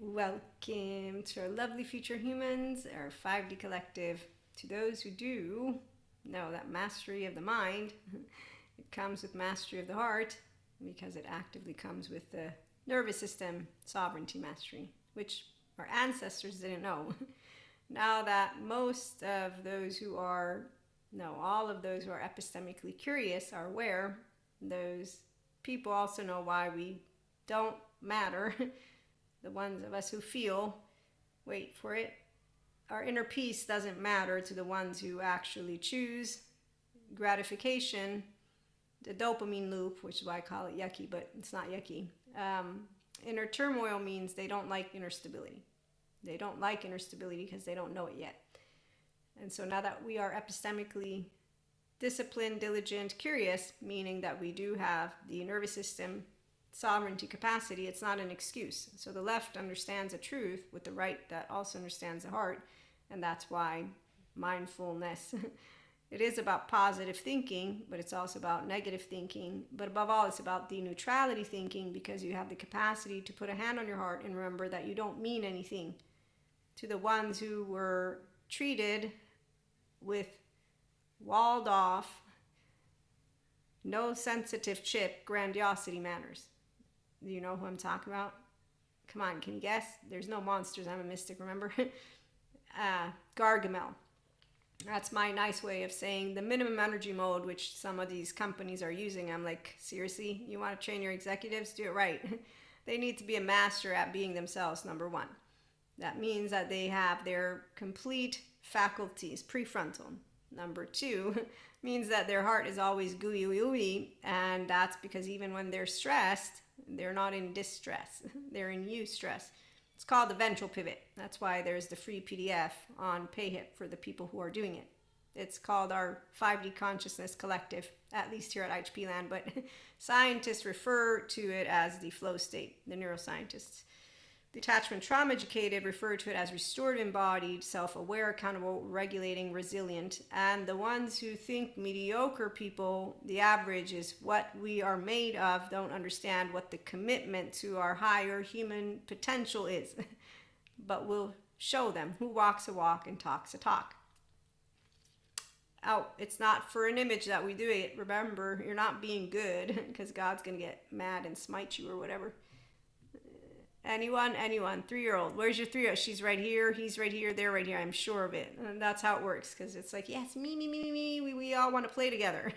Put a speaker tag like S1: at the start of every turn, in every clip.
S1: Welcome to our lovely future humans, our 5D collective. To those who do know that mastery of the mind, it comes with mastery of the heart because it actively comes with the nervous system sovereignty mastery, which our ancestors didn't know. Now that most of those who are, no, all of those who are epistemically curious are aware, those people also know why we don't matter. The ones of us who feel, wait for it, our inner peace doesn't matter to the ones who actually choose gratification, the dopamine loop, which is why I call it yucky, but it's not yucky. Inner turmoil means they don't like inner stability. They don't like inner stability because they don't know it yet. And so now that we are epistemically disciplined, diligent, curious, meaning that we do have the nervous system sovereignty capacity, it's not an excuse. So the left understands the truth with the right that also understands the heart, and that's why mindfulness, it is about positive thinking, but it's also about negative thinking. But above all, it's about the neutrality thinking, because you have the capacity to put a hand on your heart and remember that you don't mean anything. To the ones who were treated with walled off, no sensitive chip, grandiosity manners. Do you know who I'm talking about? Come on, can you guess? There's no monsters. I'm a mystic, remember? Gargamel. That's my nice way of saying the minimum energy mode, which some of these companies are using. I'm like, seriously? You want to train your executives? Do it right. They need to be a master at being themselves, number one. That means that they have their complete faculties, prefrontal. Number two means that their heart is always gooey, ooey, and that's because even when they're stressed, they're not in distress. They're in eustress. It's called the ventral pivot. That's why there's the free PDF on PayHip for the people who are doing it. It's called our 5D consciousness collective, at least here at IHP land, but scientists refer to it as the flow state, the neuroscientists. The attachment trauma educated refer to it as restored, embodied, self-aware, accountable, regulating, resilient. And the ones who think mediocre people, the average is what we are made of, don't understand what the commitment to our higher human potential is. But we'll show them who walks a walk and talks a talk. Oh, it's not for an image that we do it. Remember, you're not being good because God's going to get mad and smite you or whatever. Anyone, 3-year-old. Where's your 3-year-old? She's right here, he's right here, they're right here. I'm sure of it. And that's how it works, because it's like, yes, me. We all want to play together.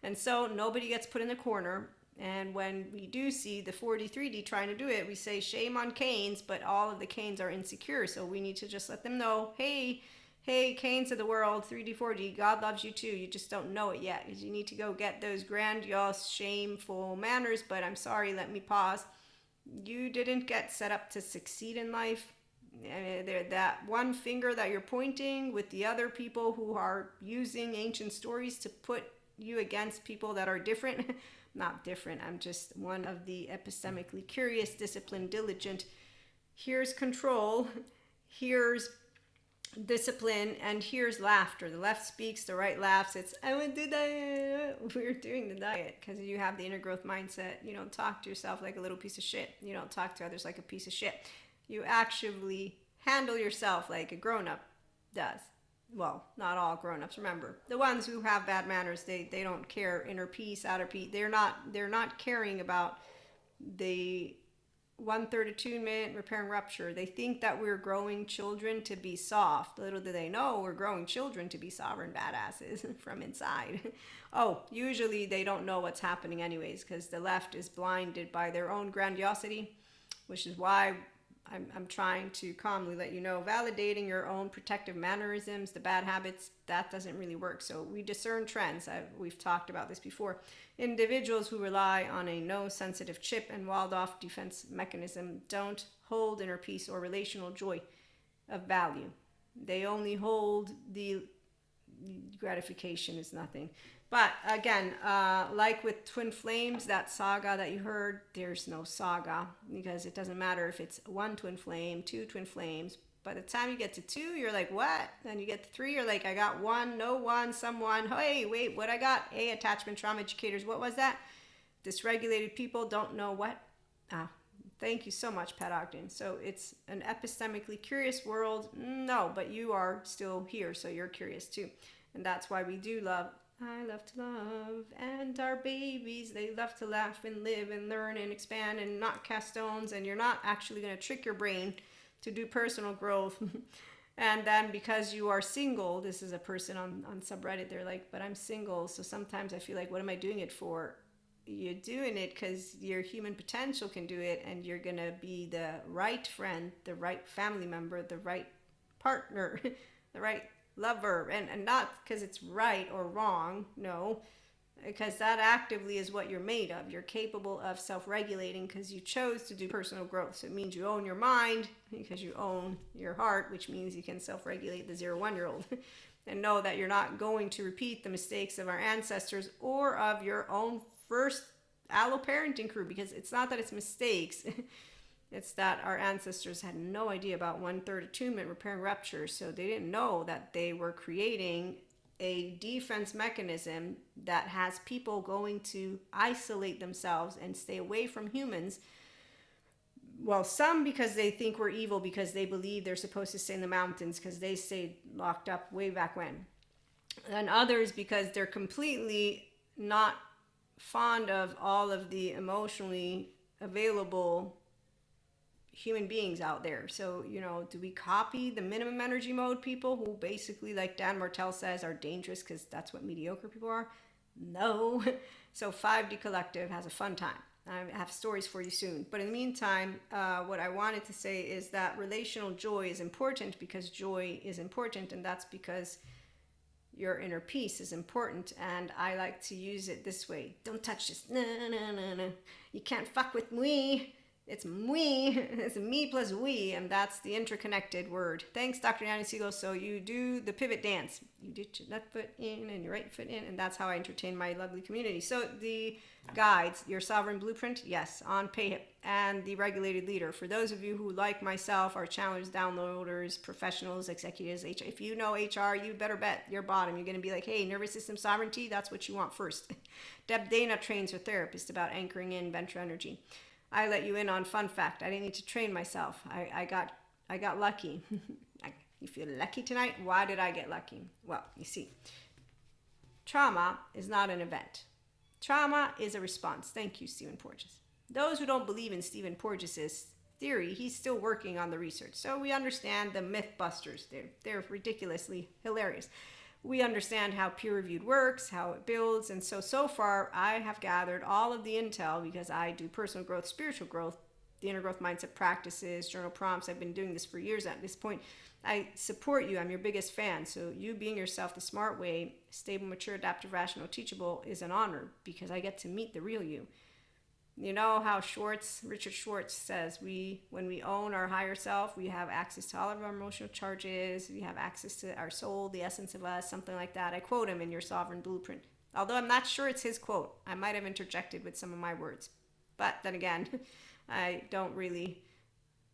S1: And so nobody gets put in the corner. And when we do see the 4D, 3D trying to do it, we say shame on Canes, but all of the Canes are insecure. So we need to just let them know, hey, Canes of the world, 3D, 4D, God loves you too. You just don't know it yet. You need to go get those grandiose, shameful manners. But I'm sorry, let me pause. You didn't get set up to succeed in life. That one finger that you're pointing with the other people who are using ancient stories to put you against people that are different. Not different. I'm just one of the epistemically curious, disciplined, diligent. Here's control. Here's discipline, and here's laughter. The left speaks, the right laughs. It's, I want to do diet. We're doing the diet because you have the inner growth mindset. You don't talk to yourself like a little piece of shit. You don't talk to others like a piece of shit. You actually handle yourself like a grown-up does. Well, not all grown-ups, remember. The ones who have bad manners, they don't care inner peace, outer peace. They're not caring about the 1/3 attunement, repair and rupture. They think that we're growing children to be soft. Little do they know we're growing children to be sovereign badasses from inside. Oh, usually they don't know what's happening anyways, because the left is blinded by their own grandiosity, which is why I'm trying to calmly let you know, validating your own protective mannerisms, the bad habits, that doesn't really work. So we discern trends. We've talked about this before. Individuals who rely on a no sensitive chip and walled off defense mechanism don't hold inner peace or relational joy of value. They only hold the gratification is nothing. But again, like with twin flames, that saga that you heard, there's no saga, because it doesn't matter if it's 1 twin flame, 2 twin flames. By the time you get to 2, you're like, what? Then you get to 3, you're like, I got 1, no 1, someone. Hey, wait, what I got? Hey, attachment trauma educators, what was that? Dysregulated people don't know what? Thank you so much, Pat Ogden. So it's an epistemically curious world. No, but you are still here, so you're curious too. And that's why we do love. I love to love. And our babies, they love to laugh and live and learn and expand and not cast stones. And you're not actually going to trick your brain to do personal growth. And then because you are single, this is a person on subreddit, they're like, but I'm single. So sometimes I feel like, what am I doing it for? You're doing it because your human potential can do it, and you're going to be the right friend, the right family member, the right partner, the right lover. And not because it's right or wrong, no, because that actively is what you're made of. You're capable of self-regulating because you chose to do personal growth. So it means you own your mind because you own your heart, which means you can self-regulate the 0-1-year-old and know that you're not going to repeat the mistakes of our ancestors or of your own first allo-parenting crew, because it's not that it's mistakes. It's that our ancestors had no idea about 1/3 attunement, repairing ruptures. So they didn't know that they were creating a defense mechanism that has people going to isolate themselves and stay away from humans. Well, some because they think we're evil, because they believe they're supposed to stay in the mountains because they stayed locked up way back when. And others because they're completely not fond of all of the emotionally available human beings out there. So, do we copy the minimum energy mode people who basically, like Dan Martell says, are dangerous because that's what mediocre people are? No. So 5D Collective has a fun time. I have stories for you soon. But in the meantime, what I wanted to say is that relational joy is important because joy is important, and that's because your inner peace is important. And I like to use it this way. Don't touch this. No. You can't fuck with me. It's me. It's me plus we, and that's the interconnected word. Thanks, Dr. Yanni Siegel. So you do the pivot dance. You did your left foot in and your right foot in, and that's how I entertain my lovely community. So the guides, your sovereign blueprint, yes, on PayHip, and the regulated leader. For those of you who, like myself, are challenged downloaders, professionals, executives, if you know HR, you better bet your bottom. You're going to be like, hey, nervous system sovereignty, that's what you want first. Deb Dana trains her therapist about anchoring in ventral energy. I let you in on fun fact. I didn't need to train myself. I got lucky. You feel lucky tonight? Why did I get lucky? Well, you see, trauma is not an event. Trauma is a response. Thank you, Stephen Porges. Those who don't believe in Stephen Porges' theory, he's still working on the research. So we understand the myth busters. They're ridiculously hilarious. We understand how peer-reviewed works, how it builds, and so far I have gathered all of the intel because I do personal growth, spiritual growth, the inner growth mindset practices, journal prompts. I've been doing this for years at this point. I support you. I'm your biggest fan. So you being yourself the smart way, stable, mature, adaptive, rational, teachable is an honor because I get to meet the real you. You know how Richard Schwartz says, when we own our higher self, we have access to all of our emotional charges, we have access to our soul, the essence of us, something like that. I quote him in your sovereign blueprint. Although I'm not sure it's his quote. I might have interjected with some of my words. But then again, I don't really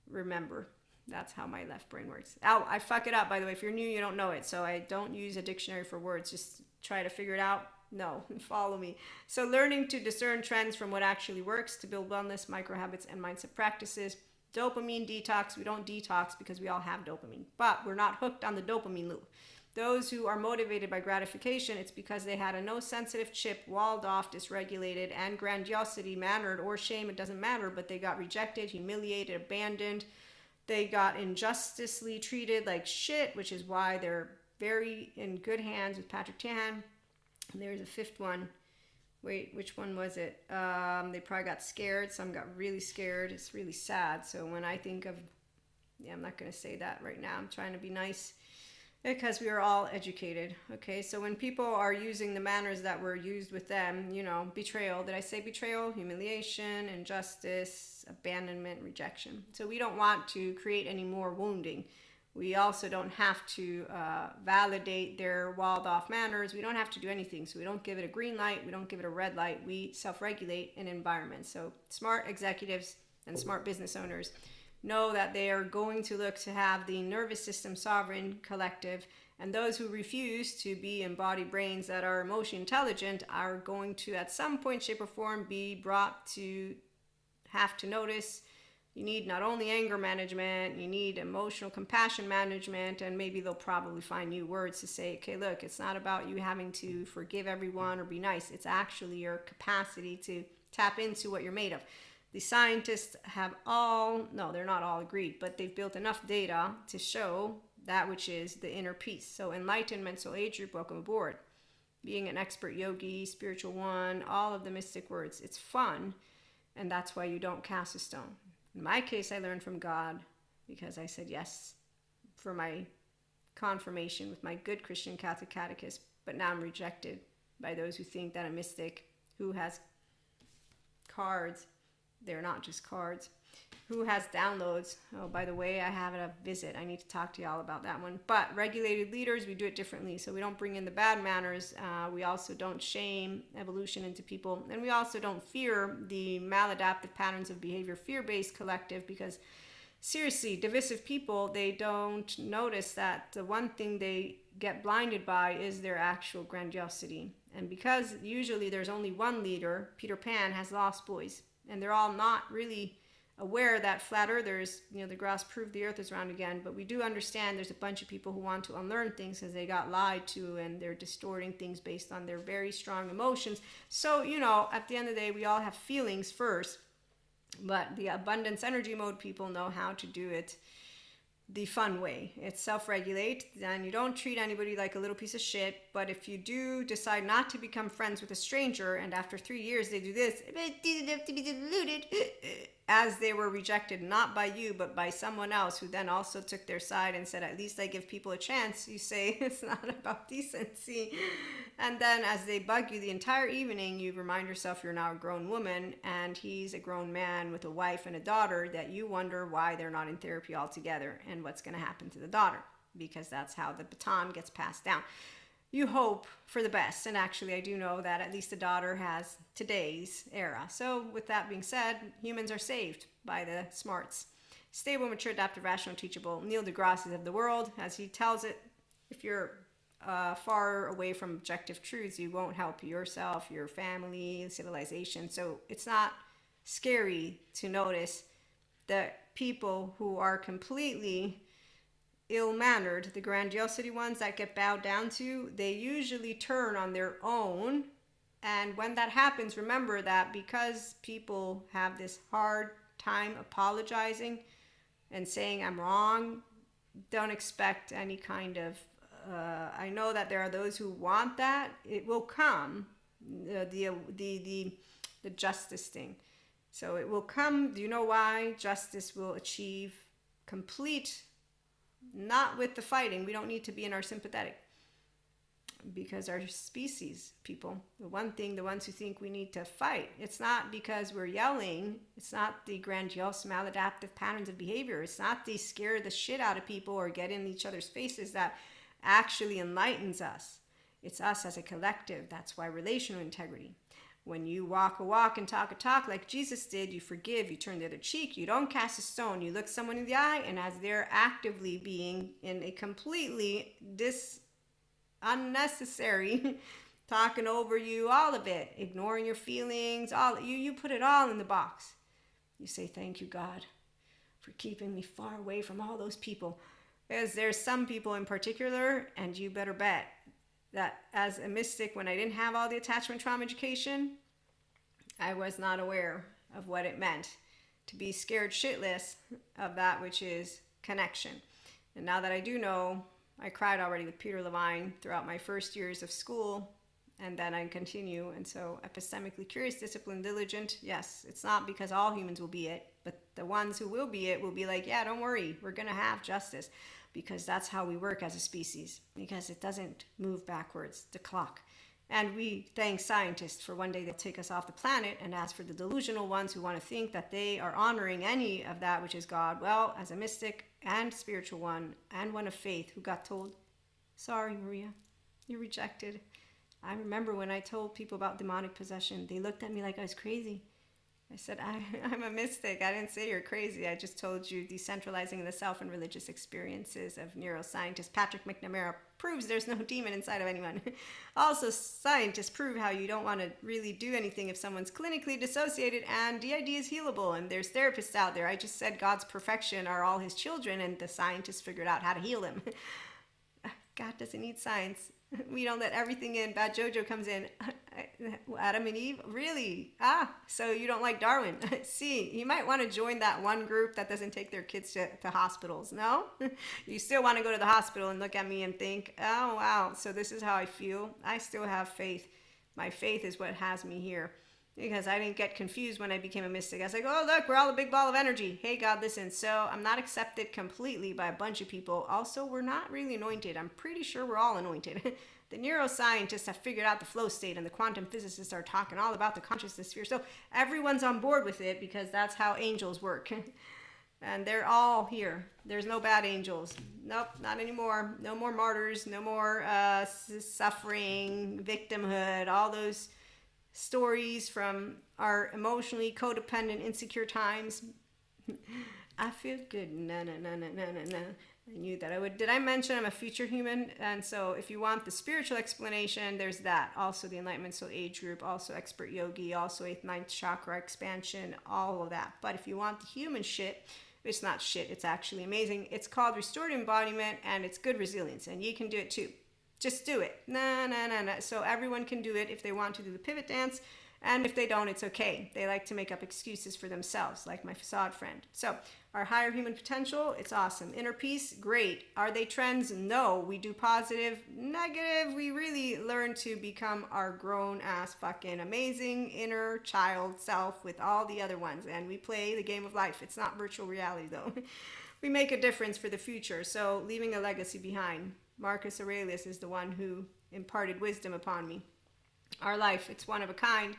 S1: remember. That's how my left brain works. Oh, I fuck it up, by the way. If you're new, you don't know it. So I don't use a dictionary for words. Just try to figure it out. No, follow me. So learning to discern trends from what actually works to build wellness, micro habits, and mindset practices. Dopamine detox. We don't detox because we all have dopamine, but we're not hooked on the dopamine loop. Those who are motivated by gratification, it's because they had a no sensitive chip, walled off, dysregulated, and grandiosity mannered or shame, it doesn't matter, but they got rejected, humiliated, abandoned. They got injusticely treated like shit, which is why they're very in good hands with Patrick Tan. And there's a fifth one. Wait, which one was it? They probably got scared. Some got really scared. It's really sad. So when I think of, I'm not going to say that right now. I'm trying to be nice because we are all educated. Okay, so when people are using the manners that were used with them, betrayal. Did I say betrayal? Humiliation, injustice, abandonment, rejection. So we don't want to create any more wounding. We also don't have to validate their walled off manners. We don't have to do anything. So we don't give it a green light. We don't give it a red light. We self-regulate an environment. So smart executives and smart business owners know that they are going to look to have the nervous system sovereign collective. And those who refuse to be embodied brains that are emotionally intelligent are going to, at some point, shape, or form, be brought to have to notice You need not only anger management, you need emotional compassion management, and maybe they'll probably find new words to say, okay, look, it's not about you having to forgive everyone or be nice. It's actually your capacity to tap into what you're made of. The scientists have no, they're not all agreed, but they've built enough data to show that which is the inner peace. So enlightenment, soul age group, welcome aboard. Being an expert yogi, spiritual one, all of the mystic words. It's fun, and that's why you don't cast a stone. In my case, I learned from God because I said yes for my confirmation with my good Christian Catholic catechist, but now I'm rejected by those who think that a mystic who has cards, they're not just cards, who has downloads. Oh, by the way, I have a visit. I need to talk to y'all about that one. But regulated leaders, we do it differently. So we don't bring in the bad manners. We also don't shame evolution into people. And we also don't fear the maladaptive patterns of behavior, fear-based collective, because seriously, divisive people, they don't notice that the one thing they get blinded by is their actual grandiosity. And because usually there's only one leader, Peter Pan has lost boys. And they're all not really aware that flat earthers, the grass proved the earth is round again, but we do understand there's a bunch of people who want to unlearn things because they got lied to and they're distorting things based on their very strong emotions. So, at the end of the day, we all have feelings first, but the abundance energy mode people know how to do it the fun way. It's self-regulate, and you don't treat anybody like a little piece of shit. But if you do decide not to become friends with a stranger, and after 3 years they do this, it didn't have to be diluted, as they were rejected not by you but by someone else who then also took their side and said, at least I give people a chance. You say it's not about decency, and then as they bug you the entire evening, you remind yourself you're now a grown woman and he's a grown man with a wife and a daughter, that you wonder why they're not in therapy altogether and what's going to happen to the daughter, because that's how the baton gets passed down. You hope for the best, and actually I do know that at least the daughter has today's era. So with that being said, humans are saved by the smarts. Stable, mature, adaptive, rational, teachable, Neil deGrasse of the world, as he tells it. If you're far away from objective truths, you won't help yourself, your family, civilization. So it's not scary to notice that people who are completely ill-mannered, the grandiosity ones that get bowed down to, they usually turn on their own. And when that happens, remember that because people have this hard time apologizing and saying I'm wrong, don't expect any kind of I know that there are those who want that. It will come, the justice thing. So it will come. Do you know why? Justice will achieve complete, not with the fighting. We don't need to be in our sympathetic, because our species, people, the ones who think we need to fight, it's not because we're yelling. It's not the grandiose maladaptive patterns of behavior. It's not the scare the shit out of people or get in each other's faces that actually enlightens us. It's us as a collective. That's why relational integrity. When you walk a walk and talk a talk like Jesus did, you forgive, you turn the other cheek, you don't cast a stone, you look someone in the eye, and as they're actively being in a completely unnecessary talking over you, all of it, ignoring your feelings, all you put it all in the box. You say, thank you, God, for keeping me far away from all those people. Because there's some people in particular, and you better bet that as a mystic, when I didn't have all the attachment trauma education, I was not aware of what it meant to be scared shitless of that which is connection. And now that I do know, I cried already with Peter Levine throughout my first years of school, and then I continue. And so epistemically curious, disciplined, diligent, yes, it's not because all humans will be it, but the ones who will be it will be like, yeah, don't worry, we're going to have justice. Because that's how we work as a species, because it doesn't move backwards, the clock. And we thank scientists for one day they'll take us off the planet. And as for the delusional ones who want to think that they are honoring any of that which is God, well, as a mystic and spiritual one and one of faith who got told, sorry, Maria, you're rejected. I remember when I told people about demonic possession, they looked at me like I was crazy. I said, I'm a mystic. I didn't say you're crazy. I just told you decentralizing the self and religious experiences of neuroscientist Patrick McNamara proves there's no demon inside of anyone. Also, scientists prove how you don't want to really do anything if someone's clinically dissociated, and DID is healable, and there's therapists out there. I just said God's perfection are all his children, and the scientists figured out how to heal them. God doesn't need science. We don't let everything in. Bad Jojo comes in. Adam and Eve? Really? So you don't like Darwin. See, you might want to join that one group that doesn't take their kids to hospitals. No? You still want to go to the hospital and look at me and think, oh, wow, so this is how I feel. I still have faith. My faith is what has me here. Because I didn't get confused when I became a mystic. I was like, oh, look, we're all a big ball of energy. Hey, God, listen. So I'm not accepted completely by a bunch of people. Also, we're not really anointed. I'm pretty sure we're all anointed. The neuroscientists have figured out the flow state, and the quantum physicists are talking all about the consciousness sphere. So everyone's on board with it because that's how angels work. And they're all here. There's no bad angels. Nope, not anymore. No more martyrs. No more suffering, victimhood, all those stories from our emotionally codependent, insecure times. I feel good. No. I knew that I would. Did I mention I'm a future human? And so if you want the spiritual explanation, there's that. Also the Enlightenment Soul Age group, also expert yogi, also 8th, 9th chakra expansion, all of that. But if you want the human shit, it's not shit. It's actually amazing. It's called restored embodiment, and it's good resilience, and you can do it too. Just do it. No. So everyone can do it if they want to do the pivot dance. And if they don't, it's okay. They like to make up excuses for themselves, like my facade friend. So our higher human potential, it's awesome. Inner peace, great. Are they trends? No. We do positive, negative. We really learn to become our grown-ass fucking amazing inner child self with all the other ones. And we play the game of life. It's not virtual reality, though. We make a difference for the future. So leaving a legacy behind. Marcus Aurelius is the one who imparted wisdom upon me. Our life, it's one of a kind.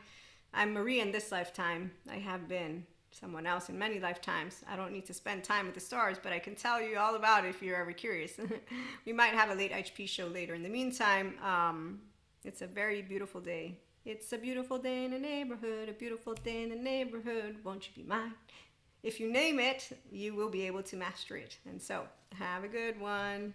S1: I'm Maria in this lifetime. I have been someone else in many lifetimes. I don't need to spend time with the stars, but I can tell you all about it if you're ever curious. We might have a late HP show later. In the meantime, it's a very beautiful day. It's a beautiful day in the neighborhood, a beautiful day in the neighborhood. Won't you be mine? If you name it, you will be able to master it. And so, have a good one.